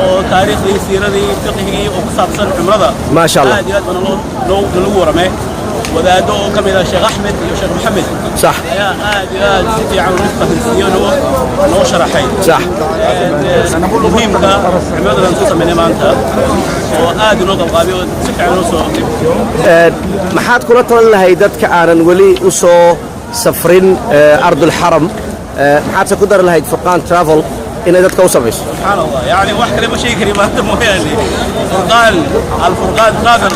oo taariikhdii siiradii fiqhigii oo ku saabsan cumrada ما شاء الله aad iyo aad baan loo waramay wadaado oo ka mid ah Sheekh Axmed iyo Sheekh Maxamed صح ayaa aad iyo aad si fiican u fahamsiiyay noo sharaxay صح muhiimka cumrada aan ku sameynay maanta oo aad loo qabqaabiyo si fiican loo soo maxaad kula talin lahayd dadka aanan weli u soo safrin ardul xaram maxaad ku dar lahayd Furqan travel inay dadka u samayso subxaan allah yani wax kale ma sheegi kari maanta mooyaane Furqan travel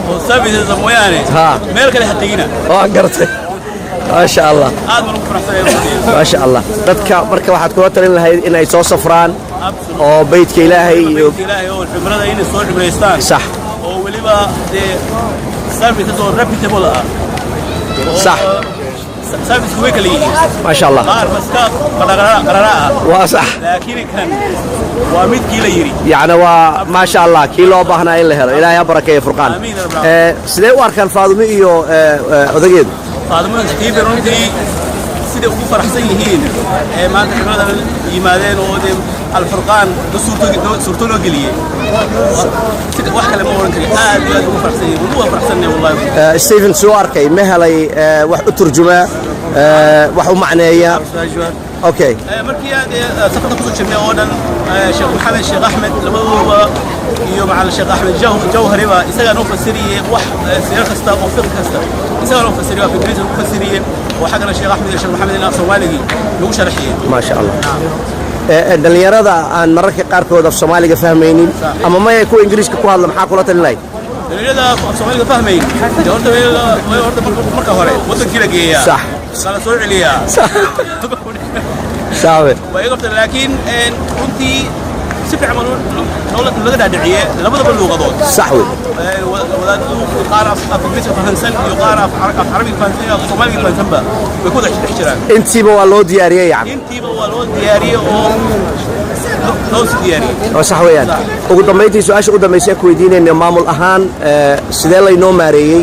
oo services mooyaane meel kale ha tegina oo gartay ما شاء الله aad baan ugu faraxsanahay ما شاء الله dadka marka waxaad kula talin lahayd inay soo safraan oo beydka ilaahay iyo oo cumrada inay soo cumraystaan صح oo waliba services oo reputable ah صح service way kala yihiin ما شاء الله qaar maska qarara وصح laakiin kan waa mid kii la yiri يعني ما شاء الله كي loo baahnaa in la helo ilaahay ha barakeeyo Furqan sidee u arkaan Faadimo iyo odageedu Faadimo iyo runtii sida ugu faraxsan yihiin maanta cumrada yimaadeen oo Furqan suurto loo geliyay sida wax kale ma oran kari aad iyo aad ugu faraxsan yihiin ugu faraxsanay wallahi Stephen soo arkay ma helay wax u turjuma wax u macneeya okay markii aad safarta ku soo jirnay oo dhan Sheekh Maxamed Sheekh Axmed labadooda iyo macal Sheekh Axmed Jawhari ba isaga noo fasiriyay wax siyar kasta oo fiqh kasta isaga noo fasiriyay waa fikriisa ku fasiriyay وحقنا الشيخ أحمد الشيخ محمد الناس الصومالي لو شرحيه ما شاء الله dhalinyarada aan mararka qaarkood af Soomaaliga fahmaynin ama ma ay ku Ingiriiska ku hadla maxaa kula talin lahayd dhalinyarada af Soomaaliga fahmayn horta marka hore wadankii la geeyaa صح kala soo celiyaa saawe way qabta laakiin runtii si fiican laga dhaadhiciyay labadaba luuqadood صح wey wadaadadu qaar af Ingiriisi fahansan iyo qaar af Carabi fahansan iyo Soomaaliga fahansan ba way ku dhex jiraan intiiba waa loo diyaariyay yani intiiba waa loo diyaariyay oo loo diyaariyay oo sax weeyaan ugu dambeyntii su'aasha u dambeysay ku weydiinayna maamul ahaan sidee la inoo maareeyay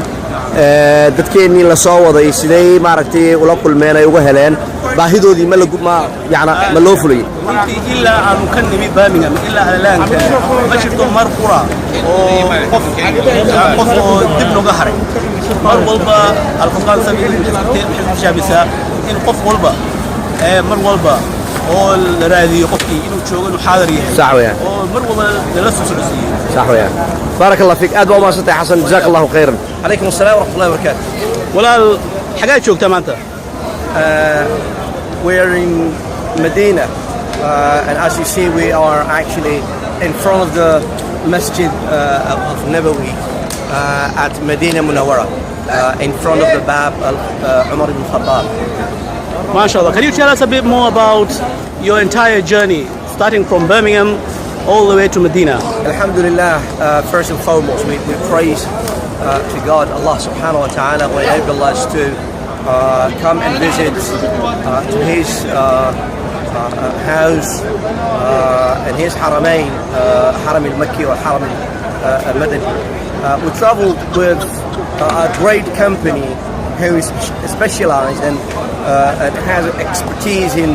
dadkeenii la soo waday sidee maaragtay ula kulmeen ay uga heleen baahidoodii ma loo fulay إلا أن نكلم بامنا إلا الآن ما شفت مر قرى وقف دبن قهري مر والبا الفرقان سبيل حزب شابسة إن قف والبا مر والبا والراذي قفتي إنه تشوغل وحاضري صح وياه ومر والبا للسو سلسية صح وياه بارك الله فيك أدوى ما ستي حسن جزاك الله خيرا عليكم السلام ورحمة الله وبركاته ولا حاجات شوك تمانتا we're in Medina and as you see we are actually in front of the Masjid of Nabawi at Medina Munawwara in front of the Bab Umar ibn Khattab. MashaAllah, can you tell us a bit more about your entire journey starting from Birmingham all the way to Medina? Alhamdulillah, first and foremost we praise to God, Allah subhanahu wa ta'ala, who enabled us to come and visit to his house and his haramain, Haram al-Makki or Haram al-Madani. We traveled with a great company who is specialized and has expertise in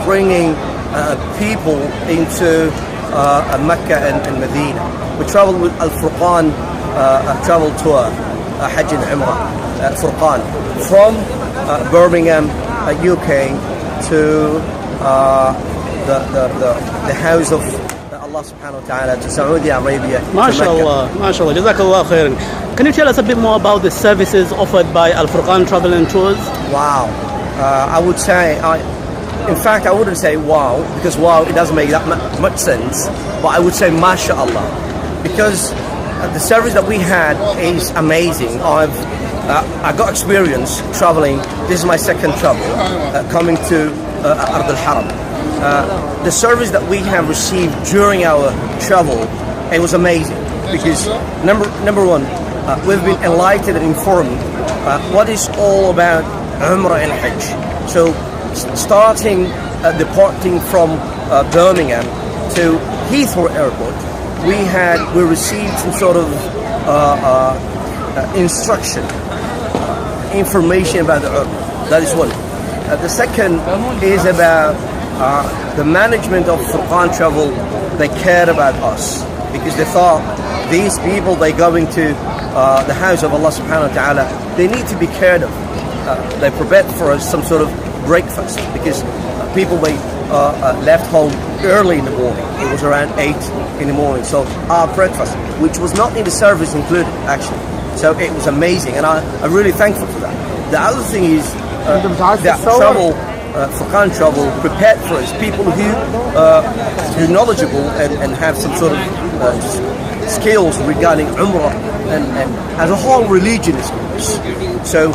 bringing people into Mecca and Medina. We traveled with Al-Furqan travel tour, Hajj and Umrah, Furqan, from Birmingham, UK to the house of Allah subhanahu wa ta'ala to Saudi Arabia. MashaAllah, MashaAllah, Jazakallah khairan. Can you tell us a bit more about the services offered by Al-Furqan Travel and Tours? Wow. I would say, in fact, I wouldn't say wow, because wow, it doesn't make that much sense, but I would say MashaAllah, because the service that we had is amazing. I got experience traveling. This is my second travel coming to Ard al-Haram. The service that we have received during our travel, it was amazing because number one, we've been enlightened and informed what is all about Umrah and Hajj. So starting departing from Birmingham to Heathrow Airport, we received some sort of instruction, information about the Umrah. That is one. The second is about the management of Furqan Travel they cared about us because they thought these people, they're going to the house of Allah subhanahu wa ta'ala, they need to be cared of. They prepared for us some sort of breakfast because people, they left home early in the morning. It was around 8 in the morning. So our breakfast, which was not in the service included, actually. So it was amazing, and I'm really thankful for that. The other thing is that travel, Furan travel, prepared for us people who are knowledgeable and have some sort of skills regarding Umrah and as a whole religion is. So